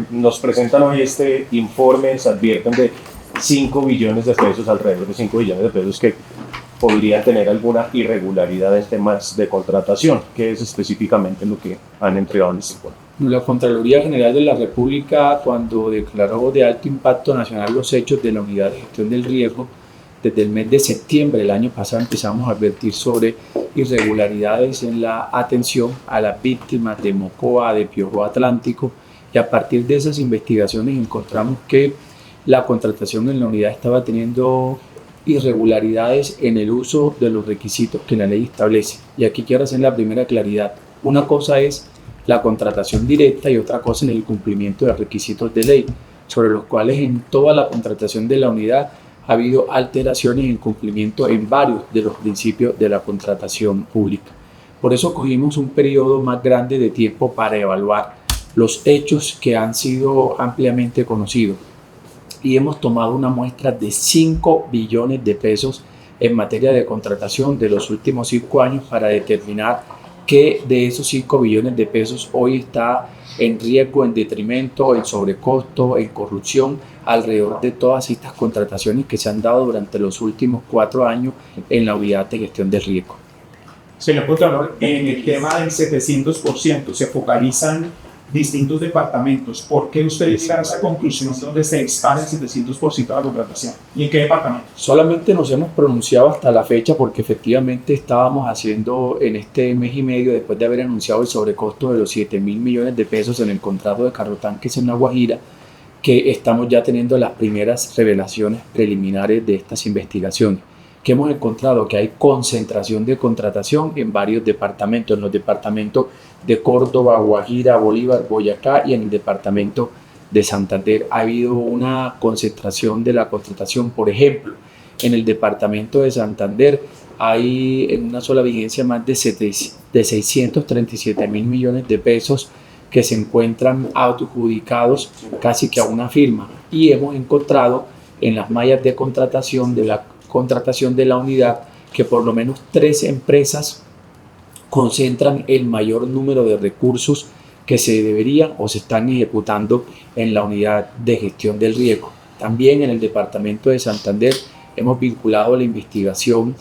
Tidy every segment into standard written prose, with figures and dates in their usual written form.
Nos presentan hoy este informe, se advierten de 5 billones de pesos, alrededor de 5 billones de pesos que podrían tener alguna irregularidad en temas de contratación. ¿Qué es específicamente lo que han entregado en este informe? La Contraloría General de la República, cuando declaró de alto impacto nacional los hechos de la Unidad de Gestión del Riesgo, desde el mes de septiembre del año pasado empezamos a advertir sobre irregularidades en la atención a las víctimas de Mocoa, de Piojo Atlántico, y a partir de esas investigaciones encontramos que la contratación en la unidad estaba teniendo irregularidades en el uso de los requisitos que la ley establece. Y aquí quiero hacer la primera claridad. Una cosa es la contratación directa y otra cosa es el cumplimiento de los requisitos de ley, sobre los cuales en toda la contratación de la unidad ha habido alteraciones en cumplimiento en varios de los principios de la contratación pública. Por eso cogimos un periodo más grande de tiempo para evaluar los hechos que han sido ampliamente conocidos y hemos tomado una muestra de 5 billones de pesos en materia de contratación de los últimos 5 años para determinar qué de esos 5 billones de pesos hoy está en riesgo, en detrimento, en sobrecosto, en corrupción, alrededor de todas estas contrataciones que se han dado durante los últimos 4 años en la unidad de gestión del riesgo. Señor Contralor, en el tema del 700% se focalizan distintos departamentos. ¿Por qué usted llega a esa conclusión donde se dispara el 700% de la contratación? ¿Y en qué departamento? Solamente nos hemos pronunciado hasta la fecha porque efectivamente estábamos haciendo en este mes y medio, después de haber anunciado el sobrecosto de los 7.000 millones de pesos en el contrato de carrotanques en La Guajira, que estamos ya teniendo las primeras revelaciones preliminares de estas investigaciones, que hemos encontrado que hay concentración de contratación en varios departamentos, en los departamentos de Córdoba, Guajira, Bolívar, Boyacá y en el departamento de Santander ha habido una concentración de la contratación. Por ejemplo, en el departamento de Santander hay en una sola vigencia más de 637.000 millones de pesos que se encuentran adjudicados casi que a una firma, y hemos encontrado en las mallas de contratación de la unidad que por lo menos 3 empresas concentran el mayor número de recursos que se deberían o se están ejecutando en la unidad de gestión del riesgo. También en el departamento de Santander hemos vinculado a la investigación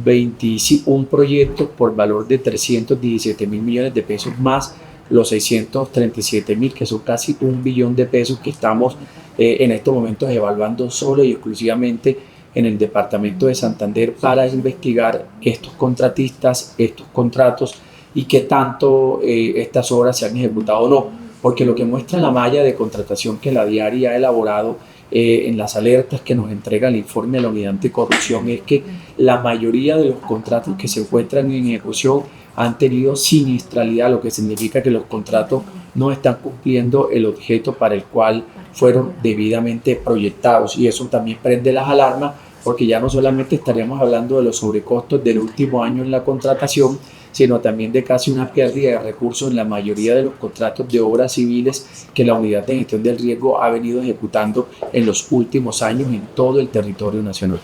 21 proyectos por valor de 317.000 millones de pesos más los 637.000, que son casi 1 billón de pesos que estamos en estos momentos evaluando solo y exclusivamente en el departamento de Santander para investigar estos contratistas, estos contratos y qué tanto estas obras se han ejecutado o no, porque lo que muestra la malla de contratación que la DIARI ha elaborado en las alertas que nos entrega el informe de la unidad anticorrupción es que la mayoría de los contratos que se encuentran en ejecución han tenido siniestralidad, lo que significa que los contratos no están cumpliendo el objeto para el cual fueron debidamente proyectados, y eso también prende las alarmas porque ya no solamente estaríamos hablando de los sobrecostos del último año en la contratación, sino también de casi una pérdida de recursos en la mayoría de los contratos de obras civiles que la unidad de gestión del riesgo ha venido ejecutando en los últimos años en todo el territorio nacional.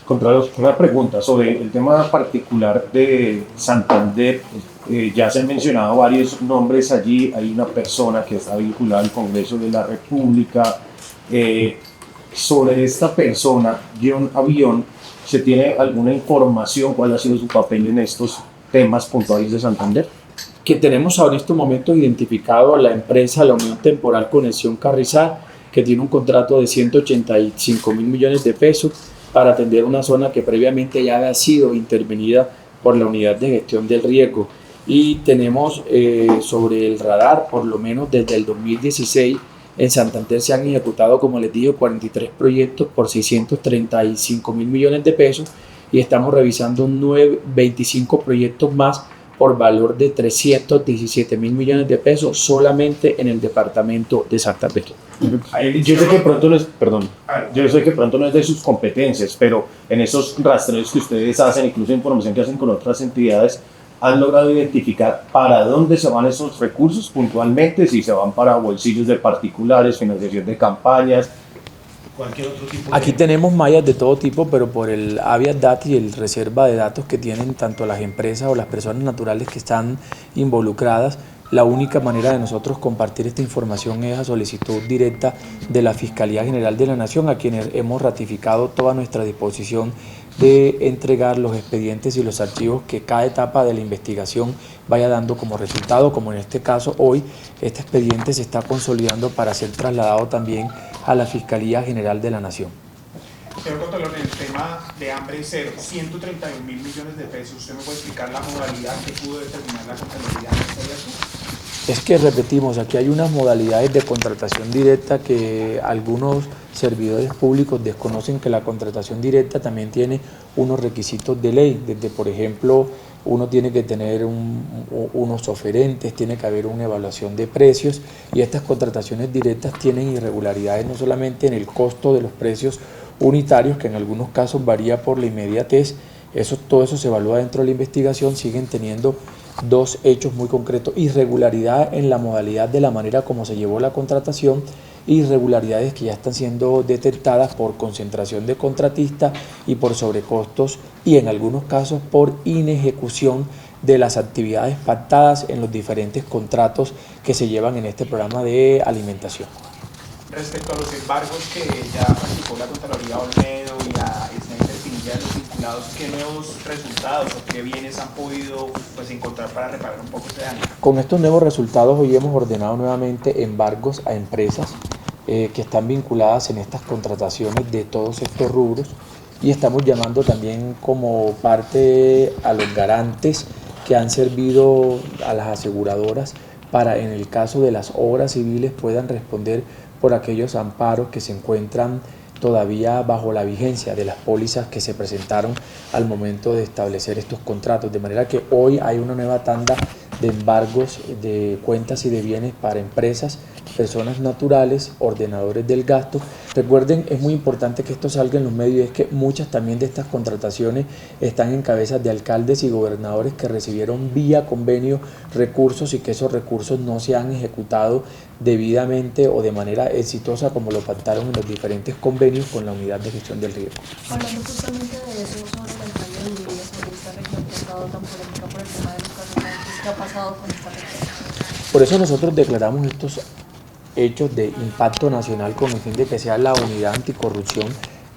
Contralor, una pregunta sobre el tema particular de Santander. Ya se han mencionado varios nombres allí. Hay una persona que está vinculada al Congreso de la República. Sobre esta persona, John Avión, ¿se tiene alguna información? ¿Cuál ha sido su papel en estos temas puntuales de Santander? Que tenemos ahora en estos momentos identificado a la empresa La Unión Temporal Conexión Carrizal, que tiene un contrato de 185.000 millones de pesos para atender una zona que previamente ya había sido intervenida por la unidad de gestión del riesgo. Y tenemos sobre el radar, por lo menos desde el 2016, en Santander se han ejecutado, como les dije, 43 proyectos por 635.000 millones de pesos y estamos revisando 25 proyectos más por valor de 317.000 millones de pesos solamente en el departamento de Santander. Yo sé que pronto no es de sus competencias, pero en esos rastreos que ustedes hacen, incluso información que hacen con otras entidades, ¿han logrado identificar para dónde se van esos recursos puntualmente? Si se van para bolsillos de particulares, financiación de campañas, cualquier otro tipo de... Aquí tenemos mallas de todo tipo, pero por el Habeas Data y el reserva de datos que tienen tanto las empresas o las personas naturales que están involucradas, La única manera de nosotros compartir esta información es a solicitud directa de la Fiscalía General de la Nación, a quienes hemos ratificado toda nuestra disposición de entregar los expedientes y los archivos que cada etapa de la investigación vaya dando como resultado, como en este caso hoy este expediente se está consolidando para ser trasladado también a la Fiscalía General de la Nación. Señor Contralor, en el tema de hambre cero, 131.000 millones de pesos, ¿usted me puede explicar la modalidad que pudo determinar la Contraloría en este caso? Es que repetimos, aquí hay unas modalidades de contratación directa que algunos servidores públicos desconocen, que la contratación directa también tiene unos requisitos de ley, desde por ejemplo uno tiene que tener unos oferentes, tiene que haber una evaluación de precios, y estas contrataciones directas tienen irregularidades no solamente en el costo de los precios unitarios, que en algunos casos varía por la inmediatez. Todo eso se evalúa dentro de la investigación. Siguen teniendo dos hechos muy concretos: irregularidad en la modalidad de la manera como se llevó la contratación, irregularidades que ya están siendo detectadas por concentración de contratistas y por sobrecostos, y en algunos casos por inejecución de las actividades pactadas en los diferentes contratos que se llevan en este programa de alimentación. Respecto a los embargos que ya participó la Contraloría Olmedo y la Snyder Pinilla de los vinculados, ¿qué nuevos resultados o qué bienes han podido encontrar para reparar un poco este daño? Con estos nuevos resultados hoy hemos ordenado nuevamente embargos a empresas que están vinculadas en estas contrataciones de todos estos rubros, y estamos llamando también como parte a los garantes que han servido a las aseguradoras para, en el caso de las obras civiles, puedan responder por aquellos amparos que se encuentran todavía bajo la vigencia de las pólizas que se presentaron al momento de establecer estos contratos, de manera que hoy hay una nueva tanda de embargos de cuentas y de bienes para empresas, personas naturales, ordenadores del gasto. Recuerden, es muy importante que esto salga en los medios, y es que muchas también de estas contrataciones están en cabezas de alcaldes y gobernadores que recibieron vía convenio recursos, y que esos recursos no se han ejecutado debidamente o de manera exitosa como lo pactaron en los diferentes convenios con la Unidad de Gestión del Riesgo. Hablando justamente de eso, sobre la alcaldía de Uribe, sobre esta región que ha estado tan polémica por el tema de los carros, ¿qué ha pasado con esta región? Por eso nosotros declaramos estos hechos de impacto nacional con el fin de que sea la unidad anticorrupción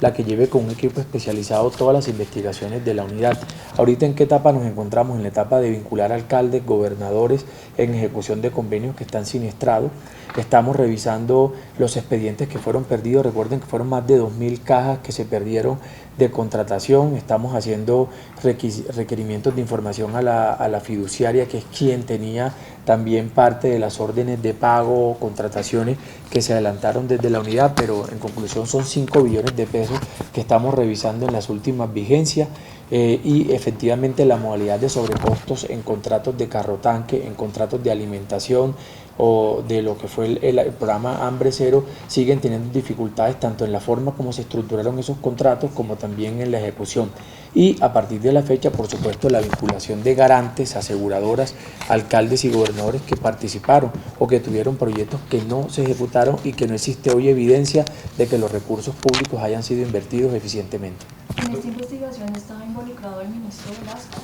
la que lleve con un equipo especializado todas las investigaciones de la unidad. Ahorita, ¿en qué etapa nos encontramos? En la etapa de vincular alcaldes, gobernadores en ejecución de convenios que están siniestrados. Estamos revisando los expedientes que fueron perdidos. Recuerden que fueron más de 2.000 cajas que se perdieron de contratación. Estamos haciendo requerimientos de información a la fiduciaria, que es quien tenía también parte de las órdenes de pago o contrataciones que se adelantaron desde la unidad, pero en conclusión son 5 billones de pesos que estamos revisando en las últimas vigencias. Y efectivamente la modalidad de sobrecostos en contratos de carro tanque, en contratos de alimentación o de lo que fue el programa Hambre Cero, siguen teniendo dificultades tanto en la forma como se estructuraron esos contratos como también en la ejecución. Y a partir de la fecha, por supuesto, la vinculación de garantes, aseguradoras, alcaldes y gobernadores que participaron o que tuvieron proyectos que no se ejecutaron y que no existe hoy evidencia de que los recursos públicos hayan sido invertidos eficientemente. ¿En esta investigación estaba involucrado el ministro Velasco?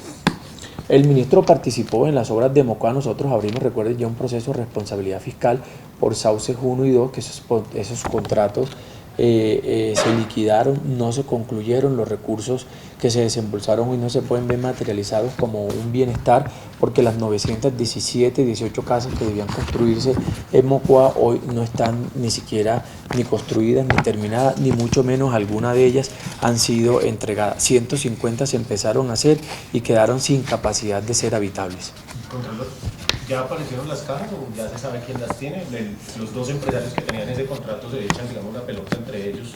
El ministro participó en las obras de Mocoa. Nosotros abrimos, recuerden, ya un proceso de responsabilidad fiscal por Sauces 1 y 2, que esos contratos se liquidaron, no se concluyeron, los recursos que se desembolsaron hoy no se pueden ver materializados como un bienestar, porque las 917 y 18 casas que debían construirse en Mocoa hoy no están ni siquiera ni construidas ni terminadas, ni mucho menos alguna de ellas han sido entregadas. 150 se empezaron a hacer y quedaron sin capacidad de ser habitables. Contralor, ¿ya aparecieron las cajas o ya se sabe quién las tiene? Los dos empresarios que tenían ese contrato se echan, digamos, la pelota entre ellos.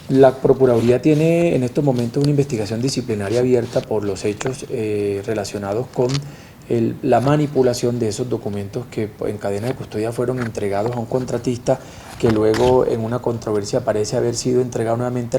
La Procuraduría tiene en estos momentos una investigación disciplinaria abierta por los hechos relacionados con la manipulación de esos documentos que en cadena de custodia fueron entregados a un contratista, que luego en una controversia parece haber sido entregado nuevamente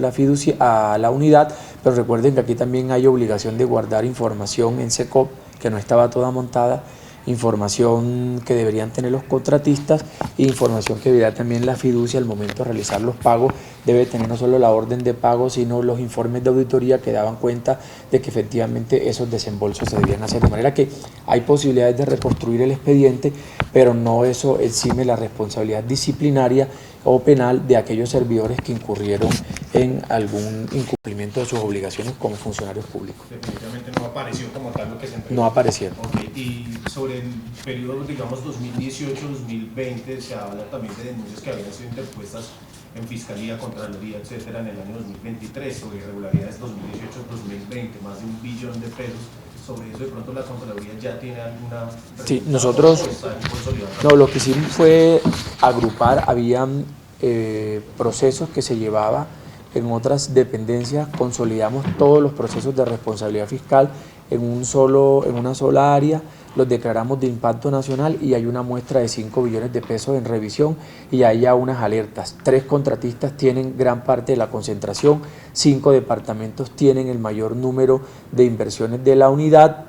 a la unidad. Pero recuerden que aquí también hay obligación de guardar información en SECOP, que no estaba toda montada, información que deberían tener los contratistas e información que debería también la fiducia al momento de realizar los pagos. Debe tener no solo la orden de pago, sino los informes de auditoría que daban cuenta de que efectivamente esos desembolsos se debían hacer. De manera que hay posibilidades de reconstruir el expediente, pero no eso exime la responsabilidad disciplinaria o penal de aquellos servidores que incurrieron en algún incumplimiento de sus obligaciones como funcionarios públicos. Definitivamente no apareció como tal lo que se entregó. No aparecieron. Okay. Y sobre el periodo, digamos, 2018-2020, se habla también de denuncias que habían sido interpuestas en Fiscalía, Contraloría, etcétera, en el año 2023 sobre irregularidades 2018-2020, más de 1 billón de pesos. Sobre eso, de pronto, la Contraloría ya tiene alguna... Sí, nosotros... No, lo que hicimos fue agrupar, habían procesos que se llevaba en otras dependencias, consolidamos todos los procesos de responsabilidad fiscal en una sola área, los declaramos de impacto nacional y hay una muestra de 5 billones de pesos en revisión y hay ya unas alertas. 3 contratistas tienen gran parte de la concentración, 5 departamentos tienen el mayor número de inversiones de la unidad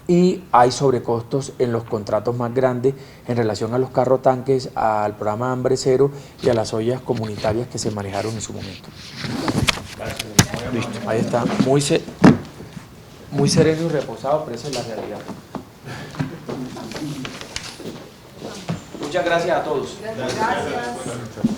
y hay sobrecostos en los contratos más grandes en relación a los carrotanques, al programa Hambre Cero y a las ollas comunitarias que se manejaron en su momento. Listo, ahí está, muy sereno y reposado, pero esa es la realidad. Muchas gracias a todos. Gracias.